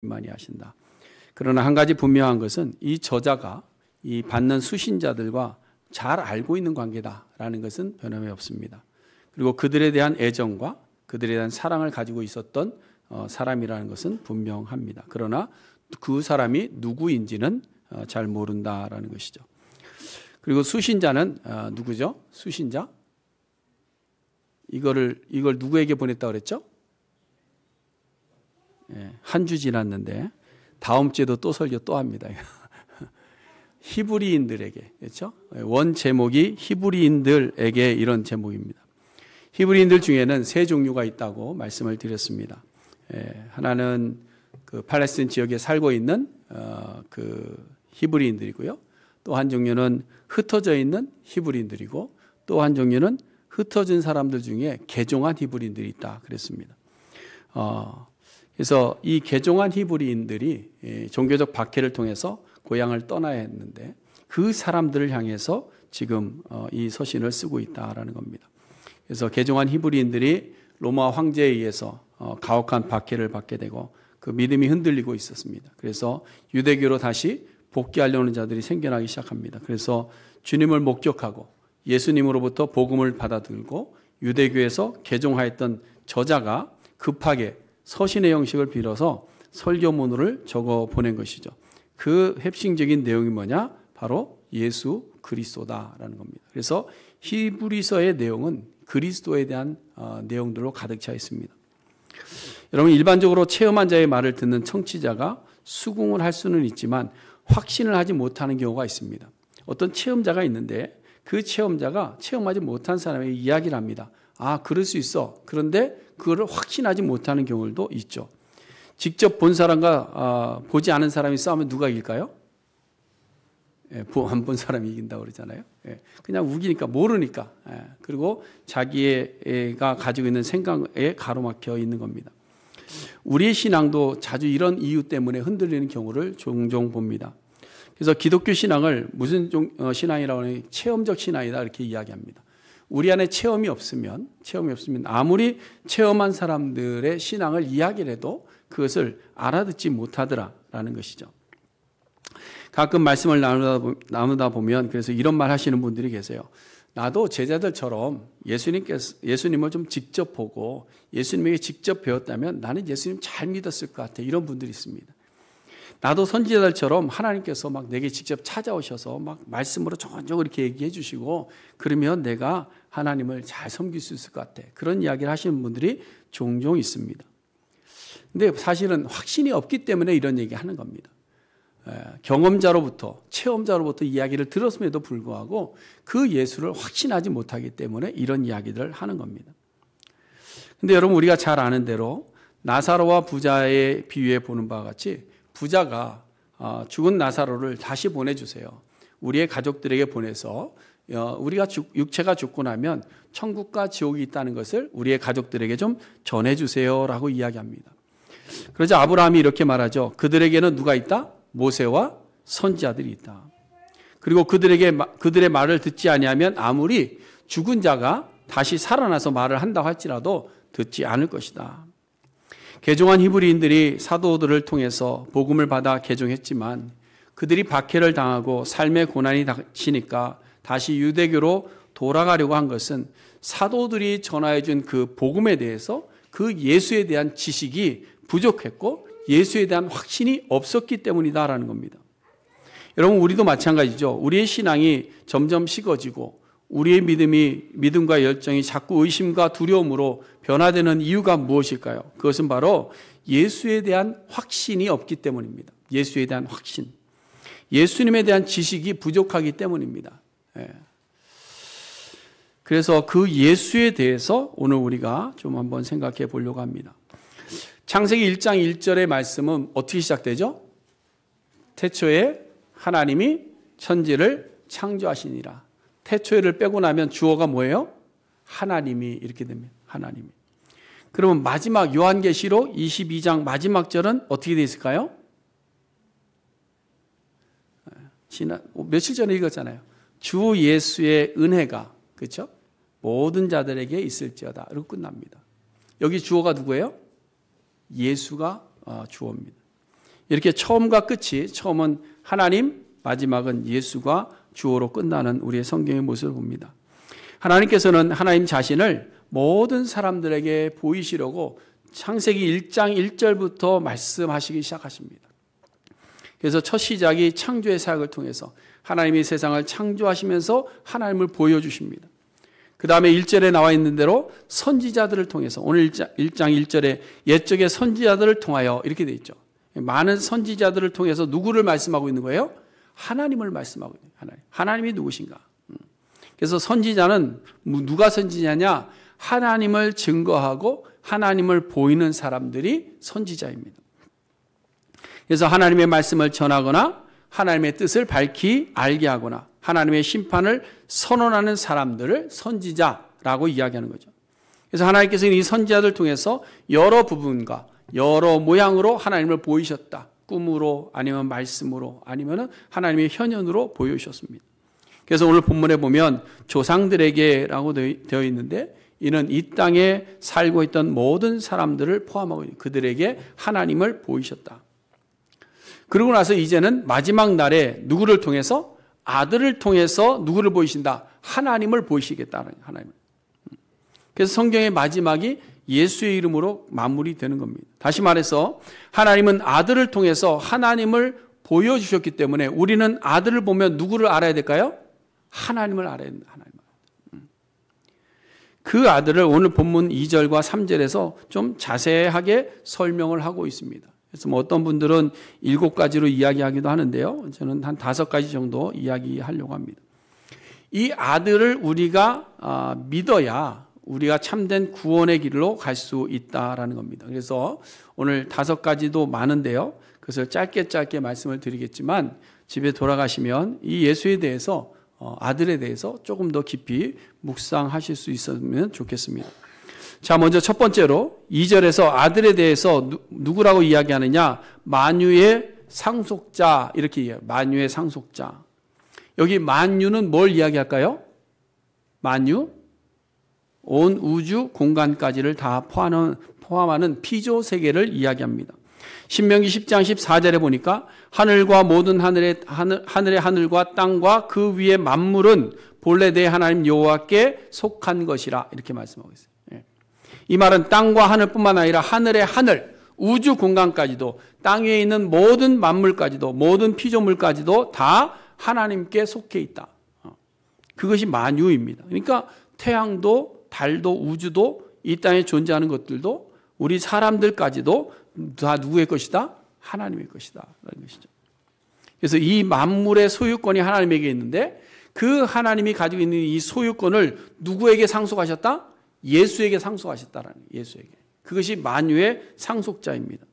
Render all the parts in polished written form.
많이 하신다. 그러나 한 가지 분명한 것은 이 저자가 이 받는 수신자들과 잘 알고 있는 관계다라는 것은 변함이 없습니다. 그리고 그들에 대한 애정과 그들에 대한 사랑을 가지고 있었던 사람이라는 것은 분명합니다. 그러나 그 사람이 누구인지는 잘 모른다라는 것이죠. 그리고 수신자는 누구죠? 수신자? 이걸 누구에게 보냈다고 그랬죠? 한 주 지났는데 다음 주에도 또 설교 또 합니다. 히브리인들에게, 그렇죠? 원 제목이 히브리인들에게 이런 제목입니다. 히브리인들 중에는 세 종류가 있다고 말씀을 드렸습니다. 하나는 그 팔레스타인 지역에 살고 있는 그 히브리인들이고요. 또 한 종류는 흩어져 있는 히브리인들이고 또 한 종류는 흩어진 사람들 중에 개종한 히브리인들이 있다 그랬습니다. 그래서 이 개종한 히브리인들이 종교적 박해를 통해서 고향을 떠나야 했는데 그 사람들을 향해서 지금 이 서신을 쓰고 있다라는 겁니다. 그래서 개종한 히브리인들이 로마 황제에 의해서 가혹한 박해를 받게 되고 그 믿음이 흔들리고 있었습니다. 그래서 유대교로 다시 복귀하려는 자들이 생겨나기 시작합니다. 그래서 주님을 목격하고 예수님으로부터 복음을 받아들고 유대교에서 개종하였던 저자가 급하게 서신의 형식을 빌어서 설교문을 적어 보낸 것이죠. 그 핵심적인 내용이 뭐냐? 바로 예수 그리스도다라는 겁니다. 그래서 히브리서의 내용은 그리스도에 대한 내용들로 가득 차 있습니다. 여러분, 일반적으로 체험한 자의 말을 듣는 청취자가 수긍을 할 수는 있지만 확신을 하지 못하는 경우가 있습니다. 어떤 체험자가 있는데 그 체험자가 체험하지 못한 사람에게 이야기를 합니다. 아, 그럴 수 있어. 그런데 그거를 확신하지 못하는 경우도 있죠. 직접 본 사람과 보지 않은 사람이 싸우면 누가 이길까요? 안 본 사람이 이긴다고 그러잖아요. 그냥 우기니까 모르니까. 그리고 자기가 가지고 있는 생각에 가로막혀 있는 겁니다. 우리의 신앙도 자주 이런 이유 때문에 흔들리는 경우를 종종 봅니다. 그래서 기독교 신앙을 무슨 신앙이라고 하면 체험적 신앙이다 이렇게 이야기합니다. 우리 안에 체험이 없으면 아무리 체험한 사람들의 신앙을 이야기를 해도 그것을 알아듣지 못하더라라는 것이죠. 가끔 말씀을 나누다 보면 그래서 이런 말 하시는 분들이 계세요. 나도 제자들처럼 예수님을 좀 직접 보고 예수님에게 직접 배웠다면 나는 예수님 잘 믿었을 것 같아. 이런 분들이 있습니다. 나도 선지자들처럼 하나님께서 막 내게 직접 찾아오셔서 막 말씀으로 조곤조곤 이렇게 얘기해 주시고 그러면 내가 하나님을 잘 섬길 수 있을 것 같아. 그런 이야기를 하시는 분들이 종종 있습니다. 근데 사실은 확신이 없기 때문에 이런 얘기 하는 겁니다. 경험자로부터 체험자로부터 이야기를 들었음에도 불구하고 그 예수를 확신하지 못하기 때문에 이런 이야기들을 하는 겁니다. 근데 여러분, 우리가 잘 아는 대로 나사로와 부자의 비유에 보는 바와 같이 부자가 죽은 나사로를 다시 보내주세요. 우리의 가족들에게 보내서 우리가 육체가 죽고 나면 천국과 지옥이 있다는 것을 우리의 가족들에게 좀 전해주세요라고 이야기합니다. 그러자 아브라함이 이렇게 말하죠. 그들에게는 누가 있다? 모세와 선지자들이 있다. 그리고 그들의 말을 듣지 아니하면 아무리 죽은 자가 다시 살아나서 말을 한다고 할지라도 듣지 않을 것이다. 개종한 히브리인들이 사도들을 통해서 복음을 받아 개종했지만 그들이 박해를 당하고 삶의 고난이 닥치니까 다시 유대교로 돌아가려고 한 것은 사도들이 전하해 준 그 복음에 대해서 그 예수에 대한 지식이 부족했고 예수에 대한 확신이 없었기 때문이다라는 겁니다. 여러분, 우리도 마찬가지죠. 우리의 신앙이 점점 식어지고 우리의 믿음과 열정이 자꾸 의심과 두려움으로 변화되는 이유가 무엇일까요? 그것은 바로 예수에 대한 확신이 없기 때문입니다. 예수에 대한 확신. 예수님에 대한 지식이 부족하기 때문입니다. 그래서 그 예수에 대해서 오늘 우리가 좀 한번 생각해 보려고 합니다. 창세기 1장 1절의 말씀은 어떻게 시작되죠? 태초에 하나님이 천지를 창조하시니라. 태초에를 빼고 나면 주어가 뭐예요? 하나님이 이렇게 됩니다. 하나님이. 그러면 마지막 요한계시록 22장 마지막 절은 어떻게 되어 있을까요? 며칠 전에 읽었잖아요. 주 예수의 은혜가, 그렇죠? 모든 자들에게 있을지어다. 이렇게 끝납니다. 여기 주어가 누구예요? 예수가 주어입니다. 이렇게 처음과 끝이 처음은 하나님, 마지막은 예수가 주어로 끝나는 우리의 성경의 모습을 봅니다. 하나님께서는 하나님 자신을 모든 사람들에게 보이시려고 창세기 1장 1절부터 말씀하시기 시작하십니다. 그래서 첫 시작이 창조의 사역을 통해서 하나님이 세상을 창조하시면서 하나님을 보여주십니다. 그 다음에 1절에 나와 있는 대로 선지자들을 통해서 오늘 1장 1절에 옛적의 선지자들을 통하여 이렇게 돼 있죠. 많은 선지자들을 통해서 누구를 말씀하고 있는 거예요? 하나님을 말씀하고 있는 거예요. 하나님이 누구신가? 그래서 선지자는 누가 선지자냐? 하나님을 증거하고 하나님을 보이는 사람들이 선지자입니다. 그래서 하나님의 말씀을 전하거나 하나님의 뜻을 밝히 알게 하거나 하나님의 심판을 선언하는 사람들을 선지자라고 이야기하는 거죠. 그래서 하나님께서는 이 선지자들 통해서 여러 부분과 여러 모양으로 하나님을 보이셨다. 꿈으로 아니면 말씀으로 아니면 하나님의 현현으로 보여주셨습니다. 그래서 오늘 본문에 보면 조상들에게라고 되어 있는데 이는 이 땅에 살고 있던 모든 사람들을 포함하고 그들에게 하나님을 보이셨다. 그러고 나서 이제는 마지막 날에 누구를 통해서? 아들을 통해서 누구를 보이신다? 하나님을 보이시겠다는 하나님을. 그래서 성경의 마지막이 예수의 이름으로 마무리되는 겁니다. 다시 말해서 하나님은 아들을 통해서 하나님을 보여주셨기 때문에 우리는 아들을 보면 누구를 알아야 될까요? 하나님을 알아야 된다. 하나님을. 그 아들을 오늘 본문 2절과 3절에서 좀 자세하게 설명을 하고 있습니다. 그래서 뭐 어떤 분들은 7가지로 이야기하기도 하는데요. 저는 한 5가지 정도 이야기하려고 합니다. 이 아들을 우리가 믿어야 우리가 참된 구원의 길로 갈 수 있다라는 겁니다. 그래서 오늘 5가지도 많은데요. 그것을 짧게 말씀을 드리겠지만 집에 돌아가시면 이 예수에 대해서 아들에 대해서 조금 더 깊이 묵상하실 수 있으면 좋겠습니다. 자, 먼저 첫 번째로 2절에서 아들에 대해서 누구라고 이야기하느냐? 만유의 상속자 이렇게 얘기해요. 만유의 상속자. 여기 만유는 뭘 이야기할까요? 만유? 온 우주 공간까지를 다 포함하는 피조 세계를 이야기합니다. 신명기 10장 14절에 보니까 하늘과 모든 하늘의 하늘과 땅과 그 위의 만물은 본래 내 하나님 여호와께 속한 것이라 이렇게 말씀하고 있어요. 이 말은 땅과 하늘뿐만 아니라 하늘의 하늘, 우주 공간까지도 땅 위에 있는 모든 만물까지도 모든 피조물까지도 다 하나님께 속해 있다. 그것이 만유입니다. 그러니까 태양도 달도 우주도 이 땅에 존재하는 것들도 우리 사람들까지도 다 누구의 것이다? 하나님의 것이다. 라는 것이죠. 그래서 이 만물의 소유권이 하나님에게 있는데 그 하나님이 가지고 있는 이 소유권을 누구에게 상속하셨다? 예수에게 상속하셨다라는 예수에게. 그것이 만유의 상속자입니다.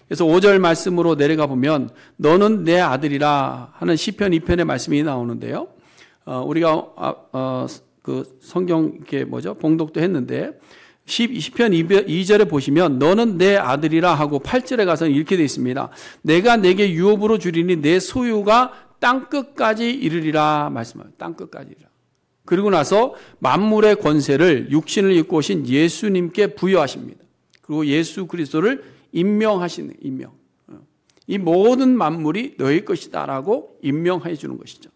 그래서 5절 말씀으로 내려가 보면 너는 내 아들이라 하는 시편 2편의 말씀이 나오는데요. 우리가 그 성경 이렇게 봉독도 했는데 시편 2절에 보시면 너는 내 아들이라 하고 8절에 가서는 이렇게 되어 있습니다. 내가 내게 유업으로 주리니 내 소유가 땅끝까지 이르리라 말씀합니다. 땅끝까지 이르리라. 그리고 나서 만물의 권세를 육신을 입고 오신 예수님께 부여하십니다. 그리고 예수 그리스도를 임명하시는 임명. 이 모든 만물이 너의 것이다라고 임명해 주는 것이죠.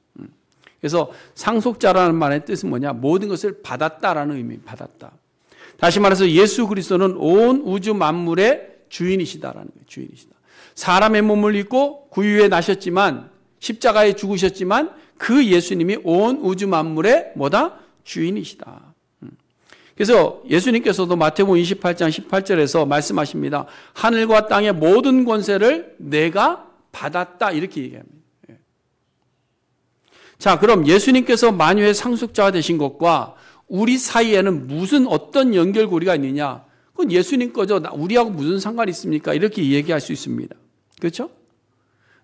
그래서 상속자라는 말의 뜻은 뭐냐? 모든 것을 받았다라는 의미, 받았다. 다시 말해서 예수 그리스도는 온 우주 만물의 주인이시다라는 거예요. 주인이시다. 사람의 몸을 입고 구유에 나셨지만 십자가에 죽으셨지만 그 예수님이 온 우주 만물의 뭐다? 주인이시다. 그래서 예수님께서도 마태복음 28장 18절에서 말씀하십니다. 하늘과 땅의 모든 권세를 내가 받았다 이렇게 얘기합니다. 자, 그럼 예수님께서 만유의 상속자가 되신 것과 우리 사이에는 무슨 어떤 연결고리가 있느냐? 그건 예수님 거죠. 우리하고 무슨 상관이 있습니까? 이렇게 얘기할 수 있습니다. 그렇죠?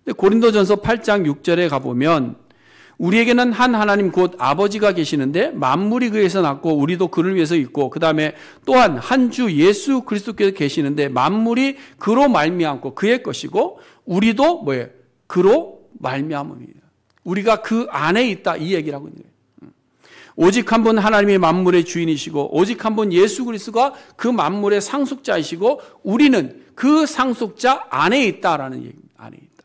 근데 고린도전서 8장 6절에 가보면 우리에게는 한 하나님 곧 아버지가 계시는데 만물이 그에서 났고 우리도 그를 위해서 있고 그 다음에 또한 한 주 예수 그리스도께서 계시는데 만물이 그로 말미암고 그의 것이고 우리도 뭐예요? 그로 말미암음이에요. 우리가 그 안에 있다 이 얘기를 하고 있는 거예요. 오직 한 분 하나님이 만물의 주인이시고 오직 한 분 예수 그리스도가 그 만물의 상속자이시고 우리는 그 상속자 안에 있다라는 얘기입니다. 안에 있다.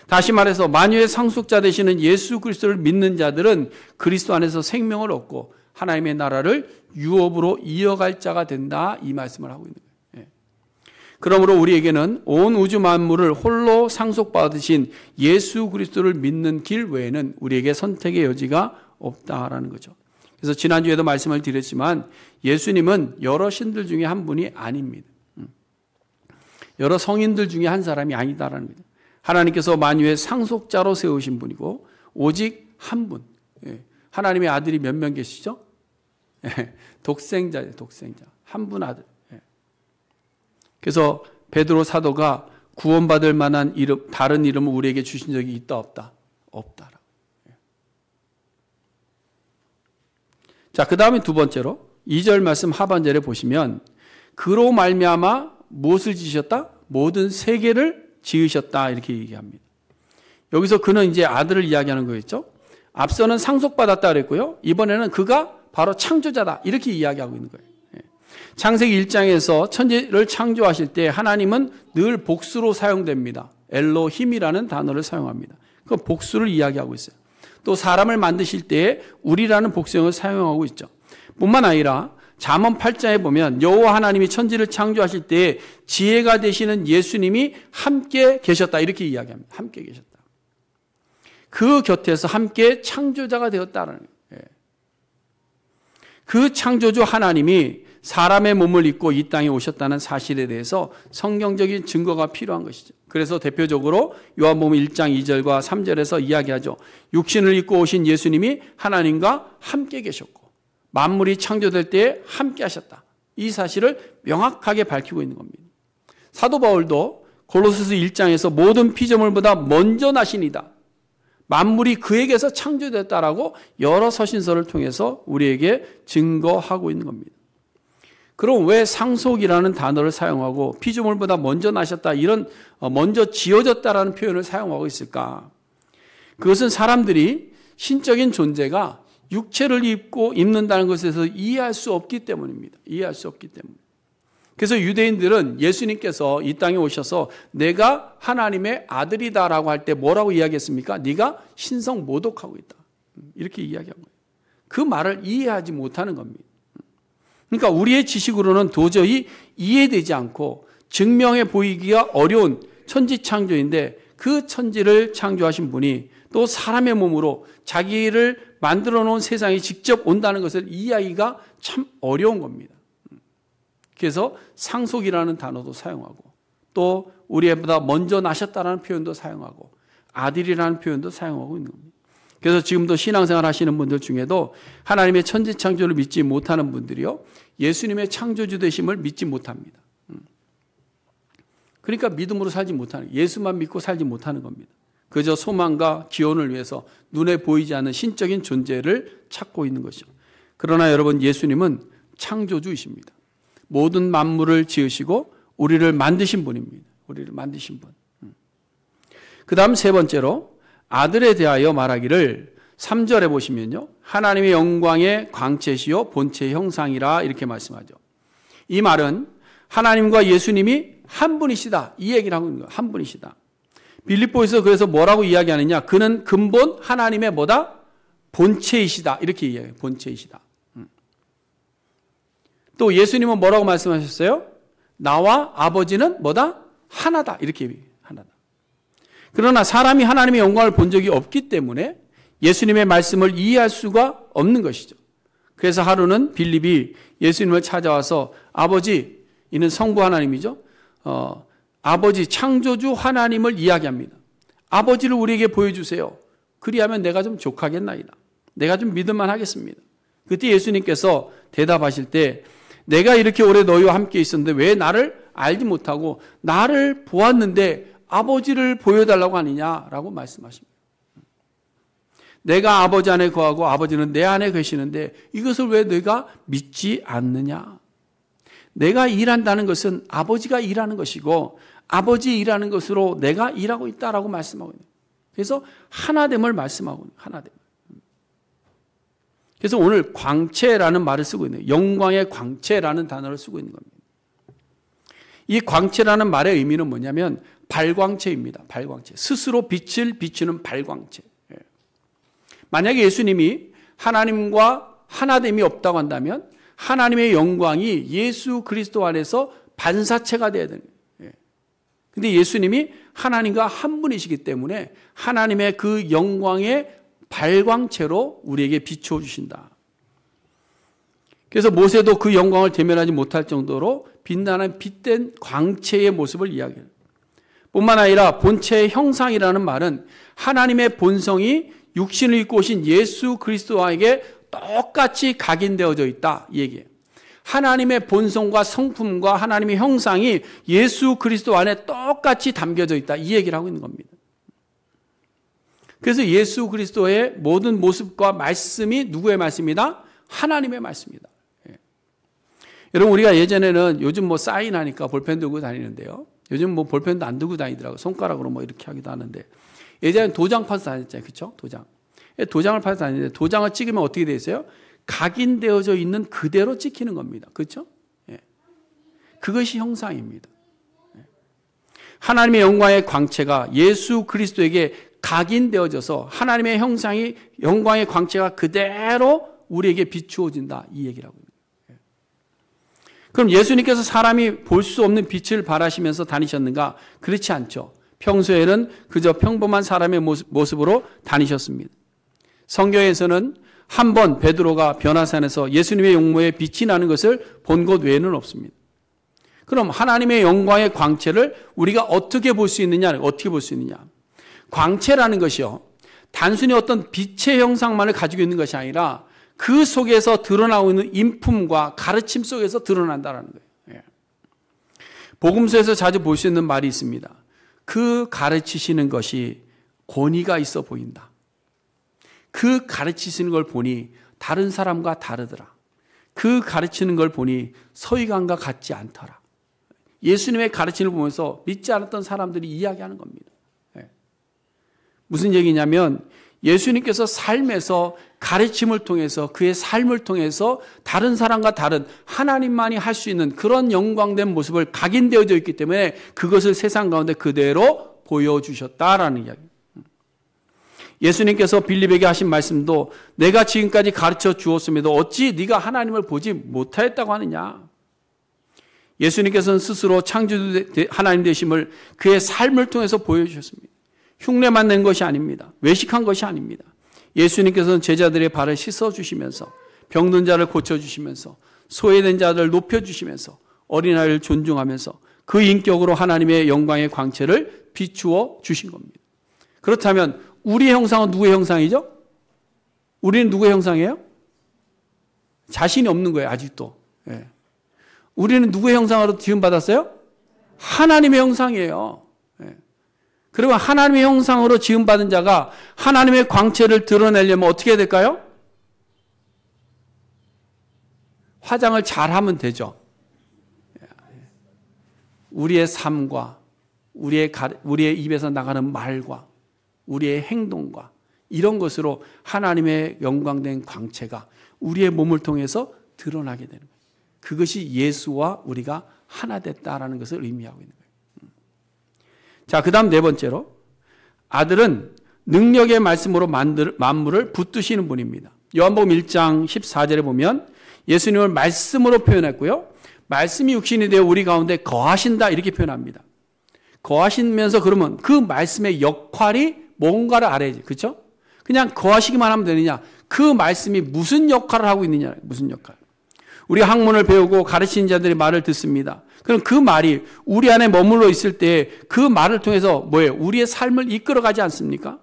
다시 말해서 만유의 상속자 되시는 예수 그리스도를 믿는 자들은 그리스도 안에서 생명을 얻고 하나님의 나라를 유업으로 이어갈 자가 된다, 이 말씀을 하고 있는 거예요. 그러므로 우리에게는 온 우주 만물을 홀로 상속받으신 예수 그리스도를 믿는 길 외에는 우리에게 선택의 여지가 없다라는 거죠. 그래서 지난주에도 말씀을 드렸지만 예수님은 여러 신들 중에 한 분이 아닙니다. 여러 성인들 중에 한 사람이 아니다라는 거죠. 하나님께서 만유의 상속자로 세우신 분이고 오직 한 분. 하나님의 아들이 몇 명 계시죠? 독생자예요. 독생자. 한 분 아들. 그래서 베드로 사도가 구원받을 만한 이름, 다른 이름을 우리에게 주신 적이 있다 없다? 없다라고. 자, 그 다음에 두 번째로 2절 말씀 하반절에 보시면 그로 말미암아 무엇을 지으셨다? 모든 세계를 지으셨다, 이렇게 얘기합니다. 여기서 그는 이제 아들을 이야기하는 거였죠. 앞서는 상속받았다 그랬고요. 이번에는 그가 바로 창조자다, 이렇게 이야기하고 있는 거예요. 창세기 1장에서 천지를 창조하실 때 하나님은 늘 복수로 사용됩니다. 엘로힘이라는 단어를 사용합니다. 그 복수를 이야기하고 있어요. 또 사람을 만드실 때에 우리라는 복수형을 사용하고 있죠. 뿐만 아니라 잠언 8장에 보면 여호와 하나님이 천지를 창조하실 때에 지혜가 되시는 예수님이 함께 계셨다, 이렇게 이야기합니다. 함께 계셨다. 그 곁에서 함께 창조자가 되었다는 거예요. 그 창조주 하나님이 사람의 몸을 입고 이 땅에 오셨다는 사실에 대해서 성경적인 증거가 필요한 것이죠. 그래서 대표적으로 요한복음 1장 2절과 3절에서 이야기하죠. 육신을 입고 오신 예수님이 하나님과 함께 계셨고 만물이 창조될 때에 함께 하셨다. 이 사실을 명확하게 밝히고 있는 겁니다. 사도 바울도 골로새서 1장에서 모든 피조물보다 먼저 나신이다, 만물이 그에게서 창조됐다라고 여러 서신서를 통해서 우리에게 증거하고 있는 겁니다. 그럼 왜 상속이라는 단어를 사용하고 피조물보다 먼저 나셨다, 이런 먼저 지어졌다라는 표현을 사용하고 있을까? 그것은 사람들이 신적인 존재가 육체를 입는다는 것에서 이해할 수 없기 때문입니다. 이해할 수 없기 때문에. 그래서 유대인들은 예수님께서 이 땅에 오셔서 내가 하나님의 아들이다라고 할 때 뭐라고 이야기했습니까? 네가 신성 모독하고 있다, 이렇게 이야기한 거예요. 그 말을 이해하지 못하는 겁니다. 그러니까 우리의 지식으로는 도저히 이해되지 않고 증명해 보이기가 어려운 천지 창조인데 그 천지를 창조하신 분이 또 사람의 몸으로 자기를 만들어 놓은 세상에 직접 온다는 것을 이해하기가 참 어려운 겁니다. 그래서 상속이라는 단어도 사용하고 또 우리보다 먼저 나셨다라는 표현도 사용하고 아들이라는 표현도 사용하고 있는 겁니다. 그래서 지금도 신앙생활 하시는 분들 중에도 하나님의 천지 창조를 믿지 못하는 분들이요, 예수님의 창조주 되심을 믿지 못합니다. 그러니까 믿음으로 살지 못하는, 예수만 믿고 살지 못하는 겁니다. 그저 소망과 기원을 위해서 눈에 보이지 않는 신적인 존재를 찾고 있는 것이죠. 그러나 여러분, 예수님은 창조주이십니다. 모든 만물을 지으시고 우리를 만드신 분입니다. 우리를 만드신 분. 그 다음 세 번째로 아들에 대하여 말하기를 3절에 보시면요, 하나님의 영광의 광채시요 본체의 형상이라, 이렇게 말씀하죠. 이 말은 하나님과 예수님이 한 분이시다, 이 얘기를 하고 있는 거예요. 한 분이시다. 빌립보에서 그래서 뭐라고 이야기하느냐, 그는 근본 하나님의 뭐다? 본체이시다, 이렇게 이야기해요. 본체이시다. 또 예수님은 뭐라고 말씀하셨어요? 나와 아버지는 뭐다? 하나다, 이렇게 얘기해요. 하나다. 그러나 사람이 하나님의 영광을 본 적이 없기 때문에 예수님의 말씀을 이해할 수가 없는 것이죠. 그래서 하루는 빌립이 예수님을 찾아와서 아버지, 이는 성부 하나님이죠. 아버지, 창조주 하나님을 이야기합니다. 아버지를 우리에게 보여주세요. 그리하면 내가 좀 족하겠나이다. 내가 좀 믿을만 하겠습니다. 그때 예수님께서 대답하실 때 내가 이렇게 오래 너희와 함께 있었는데 왜 나를 알지 못하고 나를 보았는데 아버지를 보여달라고 하느냐라고 말씀하십니다. 내가 아버지 안에 거하고 아버지는 내 안에 계시는데 이것을 왜 너희가 믿지 않느냐? 내가 일한다는 것은 아버지가 일하는 것이고 아버지 일하는 것으로 내가 일하고 있다라고 말씀하고 있는 거예요. 그래서 하나됨을 말씀하고 있는 거예요. 하나됨. 그래서 오늘 광채라는 말을 쓰고 있는 거예요. 영광의 광채라는 단어를 쓰고 있는 겁니다. 이 광채라는 말의 의미는 뭐냐면 발광체입니다. 발광체. 스스로 빛을 비추는 발광체. 만약에 예수님이 하나님과 하나됨이 없다고 한다면 하나님의 영광이 예수 그리스도 안에서 반사체가 되어야 되는 거예요. 근데 예수님이 하나님과 한 분이시기 때문에 하나님의 그 영광의 발광체로 우리에게 비추어 주신다. 그래서 모세도 그 영광을 대면하지 못할 정도로 빛나는 빛된 광채의 모습을 이야기해요. 뿐만 아니라 본체의 형상이라는 말은 하나님의 본성이 육신을 입고 오신 예수 그리스도에게 똑같이 각인되어져 있다 이 얘기예요. 하나님의 본성과 성품과 하나님의 형상이 예수 그리스도 안에 똑같이 담겨져 있다 이 얘기를 하고 있는 겁니다. 그래서 예수 그리스도의 모든 모습과 말씀이 누구의 말씀이다? 하나님의 말씀이다. 여러분 우리가 예전에는 요즘 뭐 사인하니까 볼펜 들고 다니는데요. 요즘 뭐 볼펜도 안 들고 다니더라고요. 손가락으로 뭐 이렇게 하기도 하는데 예전에는 도장 파서 다녔잖아요. 그렇죠? 도장을 파서 다니는데 도장을 찍으면 어떻게 돼 있어요? 각인되어져 있는 그대로 찍히는 겁니다. 그렇죠? 그것이 형상입니다. 하나님의 영광의 광채가 예수 그리스도에게 각인되어져서 하나님의 형상이 영광의 광채가 그대로 우리에게 비추어진다 이 얘기라고 합니다. 그럼 예수님께서 사람이 볼 수 없는 빛을 발하시면서 다니셨는가? 그렇지 않죠. 평소에는 그저 평범한 사람의 모습으로 다니셨습니다. 성경에서는 한 번 베드로가 변화산에서 예수님의 용모에 빛이 나는 것을 본 것 외에는 없습니다. 그럼 하나님의 영광의 광채를 우리가 어떻게 볼 수 있느냐? 어떻게 볼 수 있느냐? 광채라는 것이요. 단순히 어떤 빛의 형상만을 가지고 있는 것이 아니라 그 속에서 드러나고 있는 인품과 가르침 속에서 드러난다는 거예요. 복음서에서 자주 볼 수 있는 말이 있습니다. 그 가르치시는 것이 권위가 있어 보인다. 그 가르치시는 걸 보니 다른 사람과 다르더라. 그 가르치는 걸 보니 서기관과 같지 않더라. 예수님의 가르침을 보면서 믿지 않았던 사람들이 이야기하는 겁니다. 무슨 얘기냐면 예수님께서 삶에서 가르침을 통해서 그의 삶을 통해서 다른 사람과 다른 하나님만이 할 수 있는 그런 영광된 모습을 각인되어져 있기 때문에 그것을 세상 가운데 그대로 보여주셨다라는 이야기. 예수님께서 빌립에게 하신 말씀도 내가 지금까지 가르쳐 주었음에도 어찌 네가 하나님을 보지 못하였다고 하느냐. 예수님께서는 스스로 창조 하나님 되심을 그의 삶을 통해서 보여주셨습니다. 흉내만 낸 것이 아닙니다. 외식한 것이 아닙니다. 예수님께서는 제자들의 발을 씻어주시면서 병든 자를 고쳐주시면서 소외된 자들을 높여주시면서 어린아이를 존중하면서 그 인격으로 하나님의 영광의 광채를 비추어 주신 겁니다. 그렇다면 우리의 형상은 누구의 형상이죠? 우리는 누구의 형상이에요? 자신이 없는 거예요. 아직도. 우리는 누구의 형상으로 지음받았어요? 하나님의 형상이에요. 그러면 하나님의 형상으로 지음받은 자가 하나님의 광채를 드러내려면 어떻게 해야 될까요? 화장을 잘하면 되죠. 우리의 삶과 우리의 입에서 나가는 말과 우리의 행동과 이런 것으로 하나님의 영광된 광채가 우리의 몸을 통해서 드러나게 되는 거예요. 그것이 예수와 우리가 하나 됐다라는 것을 의미하고 있는 거예요. 자, 그 다음 네 번째로 아들은 능력의 말씀으로 만물을 붙드시는 분입니다. 요한복음 1장 14절에 보면 예수님을 말씀으로 표현했고요. 말씀이 육신이 되어 우리 가운데 거하신다 이렇게 표현합니다. 거하시면서 그러면 그 말씀의 역할이 뭔가를 알아야지. 그렇죠? 그냥 거하시기만 하면 되느냐? 그 말씀이 무슨 역할을 하고 있느냐? 무슨 역할? 우리 학문을 배우고 가르치는 자들의 말을 듣습니다. 그럼 그 말이 우리 안에 머물러 있을 때 그 말을 통해서 뭐예요? 우리의 삶을 이끌어가지 않습니까?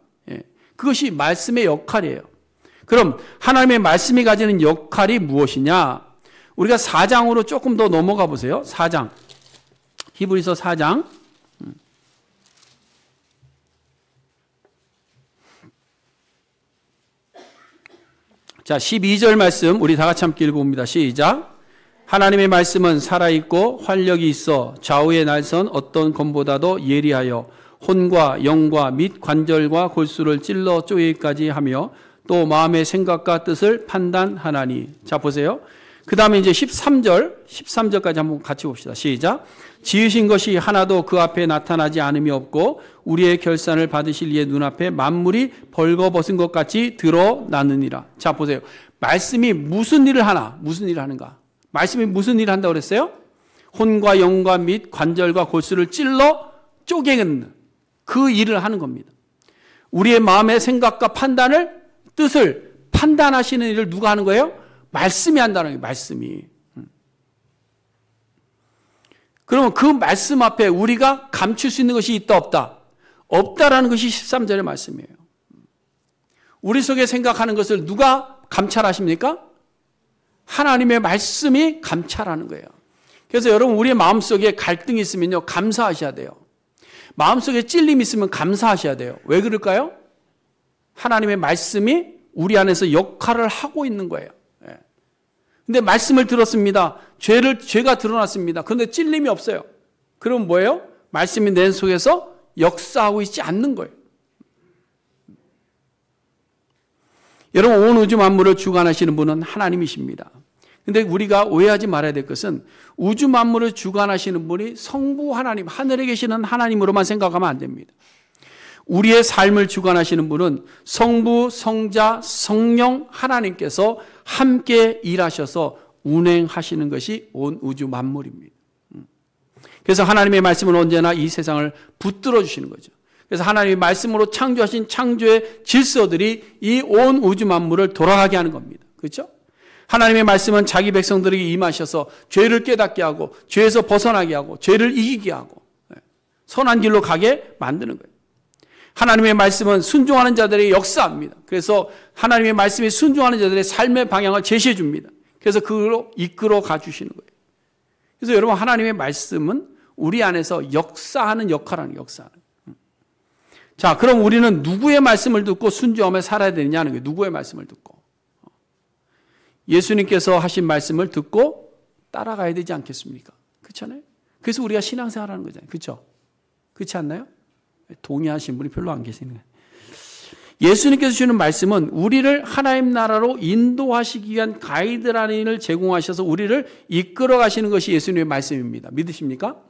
그것이 말씀의 역할이에요. 그럼 하나님의 말씀이 가지는 역할이 무엇이냐? 우리가 4장으로 조금 더 넘어가 보세요. 4장. 히브리서 4장. 자, 12절 말씀 우리 다 같이 함께 읽어봅니다. 시작. 하나님의 말씀은 살아있고 활력이 있어 좌우의 날선 어떤 검보다도 예리하여 혼과 영과 및 관절과 골수를 찔러 쪼개기까지 하며 또 마음의 생각과 뜻을 판단하나니. 자, 보세요. 그 다음에 이제 13절까지 한번 같이 봅시다. 시작. 지으신 것이 하나도 그 앞에 나타나지 않음이 없고 우리의 결산을 받으실 이의 눈앞에 만물이 벌거벗은 것 같이 드러나느니라. 자, 보세요. 말씀이 무슨 일을 하는가? 말씀이 무슨 일을 한다고 그랬어요? 혼과 영과 및 관절과 골수를 찔러 쪼개는 그 일을 하는 겁니다. 우리의 마음의 생각과 뜻을 판단하시는 일을 누가 하는 거예요? 말씀이 한다는 거예요. 말씀이. 그러면 그 말씀 앞에 우리가 감출 수 있는 것이 있다 없다? 없다라는 것이 13절의 말씀이에요. 우리 속에 생각하는 것을 누가 감찰하십니까? 하나님의 말씀이 감찰하는 거예요. 그래서 여러분 우리의 마음속에 갈등이 있으면요 감사하셔야 돼요. 마음속에 찔림이 있으면 감사하셔야 돼요. 왜 그럴까요? 하나님의 말씀이 우리 안에서 역할을 하고 있는 거예요. 근데 말씀을 들었습니다. 죄가 드러났습니다. 그런데 찔림이 없어요. 그럼 뭐예요? 말씀이 내 속에서 역사하고 있지 않는 거예요. 여러분 온 우주 만물을 주관하시는 분은 하나님이십니다. 근데 우리가 오해하지 말아야 될 것은 우주 만물을 주관하시는 분이 성부 하나님, 하늘에 계시는 하나님으로만 생각하면 안 됩니다. 우리의 삶을 주관하시는 분은 성부, 성자, 성령 하나님께서 함께 일하셔서 운행하시는 것이 온 우주 만물입니다. 그래서 하나님의 말씀은 언제나 이 세상을 붙들어 주시는 거죠. 그래서 하나님의 말씀으로 창조하신 창조의 질서들이 이 온 우주 만물을 돌아가게 하는 겁니다. 그렇죠? 하나님의 말씀은 자기 백성들에게 임하셔서 죄를 깨닫게 하고 죄에서 벗어나게 하고 죄를 이기게 하고 선한 길로 가게 만드는 거예요. 하나님의 말씀은 순종하는 자들의 역사입니다. 그래서 하나님의 말씀이 순종하는 자들의 삶의 방향을 제시해 줍니다. 그래서 그걸로 이끌어 가주시는 거예요. 그래서 여러분 하나님의 말씀은 우리 안에서 역사하는 역할을 역사하는. 자, 그럼 우리는 누구의 말씀을 듣고 순종하며 살아야 되느냐는 거예요. 누구의 말씀을 듣고. 예수님께서 하신 말씀을 듣고 따라가야 되지 않겠습니까? 그렇잖아요. 그래서 우리가 신앙생활하는 거잖아요. 그렇죠? 그렇지 않나요? 동의하신 분이 별로 안 계시는 거예요. 예수님께서 주시는 말씀은 우리를 하나님 나라로 인도하시기 위한 가이드라인을 제공하셔서 우리를 이끌어 가시는 것이 예수님의 말씀입니다. 믿으십니까?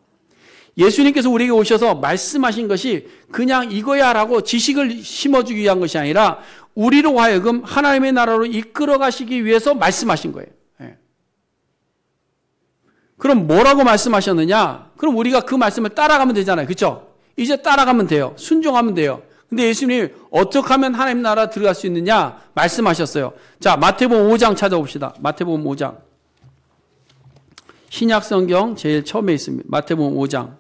예수님께서 우리에게 오셔서 말씀하신 것이 그냥 이거야 라고 지식을 심어주기 위한 것이 아니라 우리로 하여금 하나님의 나라로 이끌어 가시기 위해서 말씀하신 거예요. 그럼 뭐라고 말씀하셨느냐? 그럼 우리가 그 말씀을 따라가면 되잖아요. 그렇죠? 이제 따라가면 돼요. 순종하면 돼요. 근데 예수님이 어떻게 하면 하나님 나라 들어갈 수 있느냐 말씀하셨어요. 자, 마태복음 5장 찾아봅시다. 마태복음 5장. 신약 성경 제일 처음에 있습니다. 마태복음 5장.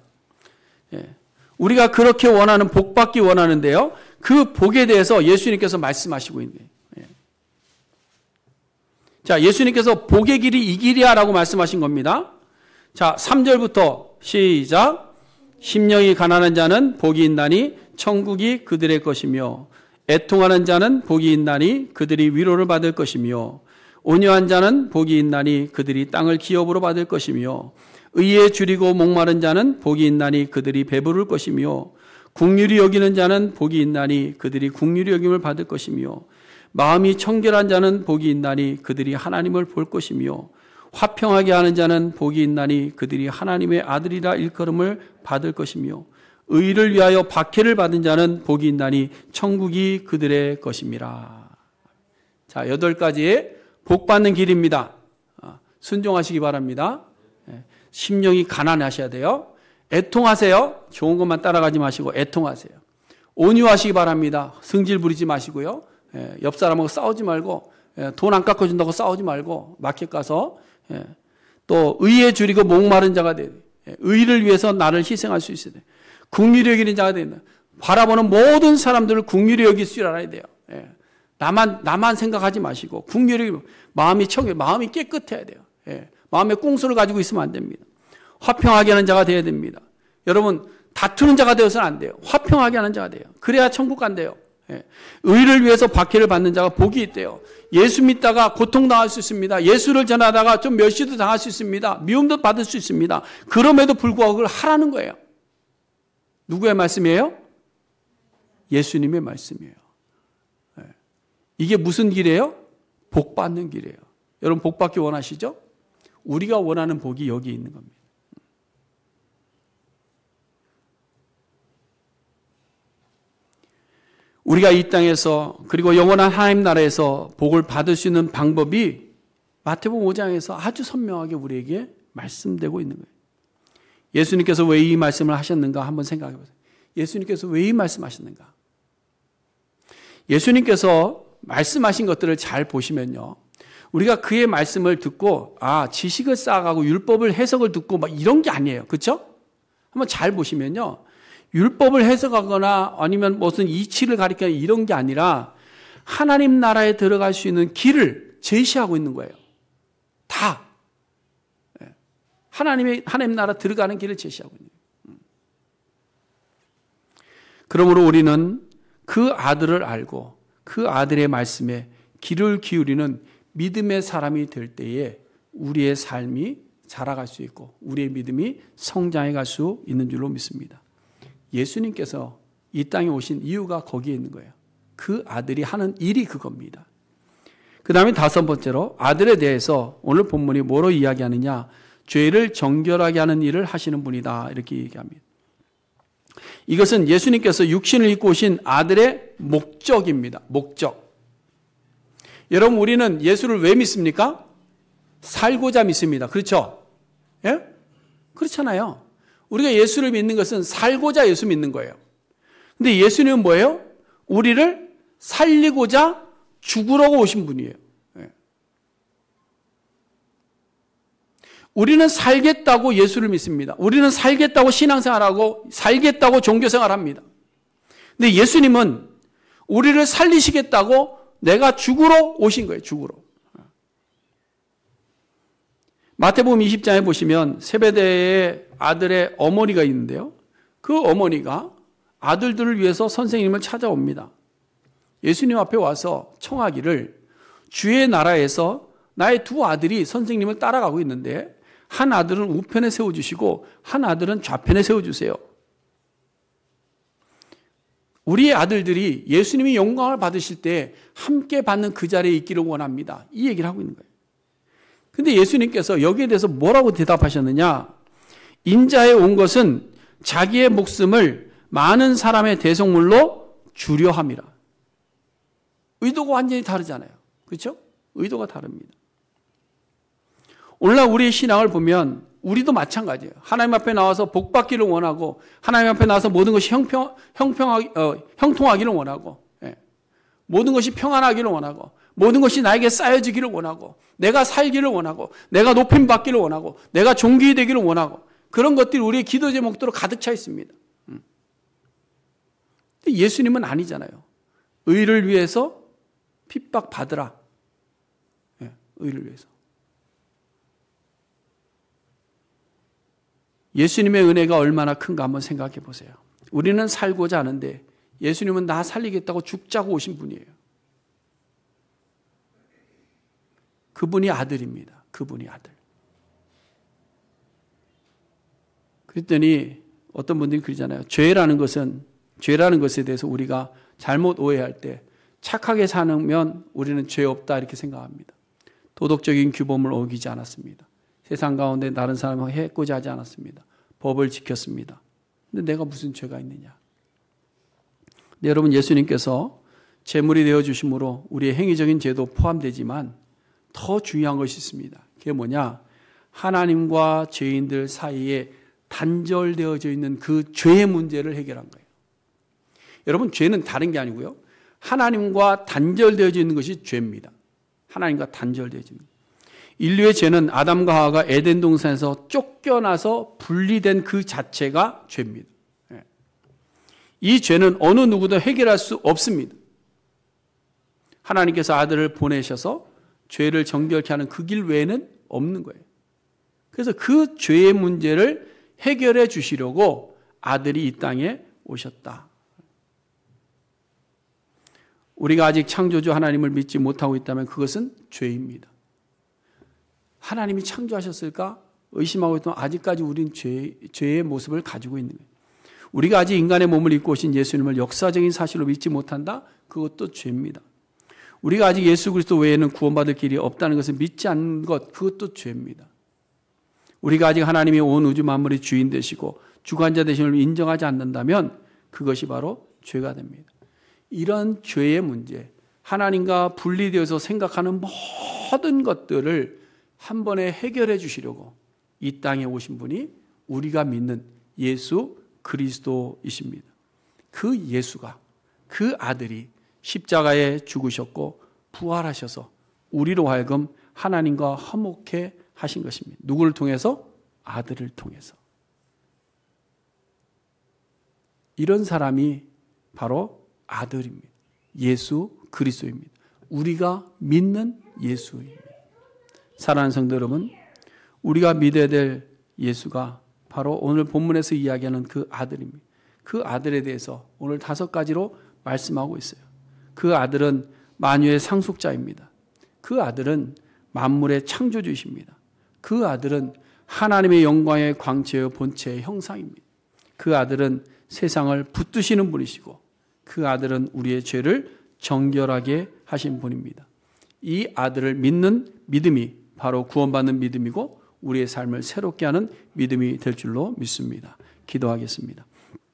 우리가 그렇게 원하는 복 받기 원하는데요. 그 복에 대해서 예수님께서 말씀하시고 있는 거예요. 자, 예수님께서 복의 길이 이 길이야라고 말씀하신 겁니다. 자, 3절부터 시작. 심령이 가난한 자는 복이 있나니 천국이 그들의 것이며 애통하는 자는 복이 있나니 그들이 위로를 받을 것이며 온유한 자는 복이 있나니 그들이 땅을 기업으로 받을 것이며 의에 줄이고 목마른 자는 복이 있나니 그들이 배부를 것이며 긍휼히 여기는 자는 복이 있나니 그들이 긍휼히 여김을 받을 것이며 마음이 청결한 자는 복이 있나니 그들이 하나님을 볼 것이며 화평하게 하는 자는 복이 있나니 그들이 하나님의 아들이라 일컬음을 받을 것이며 의를 위하여 박해를 받은 자는 복이 있나니 천국이 그들의 것임이라. 자, 8가지의 복 받는 길입니다. 순종하시기 바랍니다. 심령이 가난하셔야 돼요. 애통하세요. 좋은 것만 따라가지 마시고 애통하세요. 온유하시기 바랍니다. 승질 부리지 마시고요. 옆 사람하고 싸우지 말고 돈 안 깎아준다고 싸우지 말고 마켓 가서 또 의에 줄이고 목마른 자가 돼야 돼. 의를 위해서 나를 희생할 수 있어야 돼. 긍휼히 여기는 자가 된다. 바라보는 모든 사람들을 긍휼히 여길 줄 알아야 돼요. 나만 생각하지 마시고 긍휼히 마음이 마음이 깨끗해야 돼요. 마음에 꿍소를 가지고 있으면 안 됩니다. 화평하게 하는 자가 되어야 됩니다. 여러분 다투는 자가 되어서는 안 돼요. 화평하게 하는 자가 돼요. 그래야 천국 간대요. 의를 위해서 박해를 받는 자가 복이 있대요. 예수 믿다가 고통당할 수 있습니다. 예수를 전하다가 좀 멸시도 당할 수 있습니다. 미움도 받을 수 있습니다. 그럼에도 불구하고 그걸 하라는 거예요. 누구의 말씀이에요? 예수님의 말씀이에요. 이게 무슨 길이에요? 복 받는 길이에요. 여러분 복 받기 원하시죠? 우리가 원하는 복이 여기 있는 겁니다. 우리가 이 땅에서 그리고 영원한 하나님 나라에서 복을 받을 수 있는 방법이 마태복음 5장에서 아주 선명하게 우리에게 말씀되고 있는 거예요. 예수님께서 왜 이 말씀을 하셨는가 한번 생각해 보세요. 예수님께서 왜 이 말씀하셨는가? 예수님께서 말씀하신 것들을 잘 보시면요. 우리가 그의 말씀을 듣고 지식을 쌓아가고 율법을 해석을 듣고 막 이런 게 아니에요. 그렇죠? 한번 잘 보시면요. 율법을 해석하거나 아니면 무슨 이치를 가리키는 이런 게 아니라 하나님 나라에 들어갈 수 있는 길을 제시하고 있는 거예요. 다. 하나님 나라 들어가는 길을 제시하고 있는 거예요. 그러므로 우리는 그 아들을 알고 그 아들의 말씀에 귀를 기울이는 믿음의 사람이 될 때에 우리의 삶이 자라갈 수 있고 우리의 믿음이 성장해 갈 수 있는 줄로 믿습니다. 예수님께서 이 땅에 오신 이유가 거기에 있는 거예요. 그 아들이 하는 일이 그겁니다. 그 다음에 5번째로 아들에 대해서 오늘 본문이 뭐로 이야기하느냐? 죄를 정결하게 하는 일을 하시는 분이다. 이렇게 얘기합니다. 이것은 예수님께서 육신을 입고 오신 아들의 목적입니다. 목적. 여러분 우리는 예수를 왜 믿습니까? 살고자 믿습니다. 그렇죠? 예? 그렇잖아요. 우리가 예수를 믿는 것은 살고자 예수 믿는 거예요. 근데 예수님은 뭐예요? 우리를 살리고자 죽으려고 오신 분이에요. 우리는 살겠다고 예수를 믿습니다. 우리는 살겠다고 신앙생활하고 살겠다고 종교생활합니다. 근데 예수님은 우리를 살리시겠다고 내가 죽으러 오신 거예요. 죽으러. 마태복음 20장에 보시면 세베대의 아들의 어머니가 있는데요. 그 어머니가 아들들을 위해서 선생님을 찾아옵니다. 예수님 앞에 와서 청하기를 주의 나라에서 나의 2 아들이 선생님을 따라가고 있는데 한 아들은 우편에 세워주시고 한 아들은 좌편에 세워주세요. 우리의 아들들이 예수님이 영광을 받으실 때 함께 받는 그 자리에 있기를 원합니다. 이 얘기를 하고 있는 거예요. 근데 예수님께서 여기에 대해서 뭐라고 대답하셨느냐? 인자에 온 것은 자기의 목숨을 많은 사람의 대속물로 주려 함이라. 의도가 완전히 다르잖아요. 그렇죠? 의도가 다릅니다. 오늘날 우리의 신앙을 보면 우리도 마찬가지예요. 하나님 앞에 나와서 복 받기를 원하고 하나님 앞에 나와서 모든 것이 형통하기를 원하고 모든 것이 평안하기를 원하고 모든 것이 나에게 쌓여지기를 원하고 내가 살기를 원하고 내가 높임 받기를 원하고 내가 존귀 되기를 원하고 그런 것들이 우리의 기도 제목들로 가득 차 있습니다. 근데 예수님은 아니잖아요. 의를 위해서 핍박 받으라. 의를 위해서. 예수님의 은혜가 얼마나 큰가 한번 생각해 보세요. 우리는 살고자 하는데 예수님은 나 살리겠다고 죽자고 오신 분이에요. 그분이 아들입니다. 그분이 아들. 그랬더니 어떤 분들이 그러잖아요. 죄라는 것에 대해서 우리가 잘못 오해할 때 착하게 사면 우리는 죄 없다 이렇게 생각합니다. 도덕적인 규범을 어기지 않았습니다. 세상 가운데 다른 사람을 해코지 하지 않았습니다. 법을 지켰습니다. 근데 내가 무슨 죄가 있느냐? 근데 여러분 예수님께서 제물이 되어주심으로 우리의 행위적인 죄도 포함되지만 더 중요한 것이 있습니다. 그게 뭐냐? 하나님과 죄인들 사이에 단절되어져 있는 그 죄의 문제를 해결한 거예요. 여러분 죄는 다른 게 아니고요. 하나님과 단절되어져 있는 것이 죄입니다. 하나님과 단절되어져 있는 거예요. 인류의 죄는 아담과 하와가 에덴 동산에서 쫓겨나서 분리된 그 자체가 죄입니다. 이 죄는 어느 누구도 해결할 수 없습니다. 하나님께서 아들을 보내셔서 죄를 정결케 하는 그 길 외에는 없는 거예요. 그래서 그 죄의 문제를 해결해 주시려고 아들이 이 땅에 오셨다. 우리가 아직 창조주 하나님을 믿지 못하고 있다면 그것은 죄입니다. 하나님이 창조하셨을까? 의심하고 있다면 아직까지 우리는 죄의 모습을 가지고 있는 거예요. 우리가 아직 인간의 몸을 입고 오신 예수님을 역사적인 사실로 믿지 못한다? 그것도 죄입니다. 우리가 아직 예수 그리스도 외에는 구원받을 길이 없다는 것을 믿지 않는 것, 그것도 죄입니다. 우리가 아직 하나님이 온 우주 만물의 주인 되시고 주관자 되심을 인정하지 않는다면 그것이 바로 죄가 됩니다. 이런 죄의 문제, 하나님과 분리되어서 생각하는 모든 것들을 한 번에 해결해 주시려고 이 땅에 오신 분이 우리가 믿는 예수 그리스도이십니다. 그 예수가, 그 아들이 십자가에 죽으셨고 부활하셔서 우리로 하여금 하나님과 화목해 하신 것입니다. 누구를 통해서? 아들을 통해서. 이런 사람이 바로 아들입니다. 예수 그리스도입니다. 우리가 믿는 예수입니다. 사랑하는 성도 여러분, 우리가 믿어야 될 예수가 바로 오늘 본문에서 이야기하는 그 아들입니다. 그 아들에 대해서 오늘 5가지로 말씀하고 있어요. 그 아들은 만유의 상속자입니다. 그 아들은 만물의 창조주이십니다. 그 아들은 하나님의 영광의 광채의 본체의 형상입니다. 그 아들은 세상을 붙드시는 분이시고 그 아들은 우리의 죄를 정결하게 하신 분입니다. 이 아들을 믿는 믿음이 바로 구원받는 믿음이고 우리의 삶을 새롭게 하는 믿음이 될 줄로 믿습니다. 기도하겠습니다.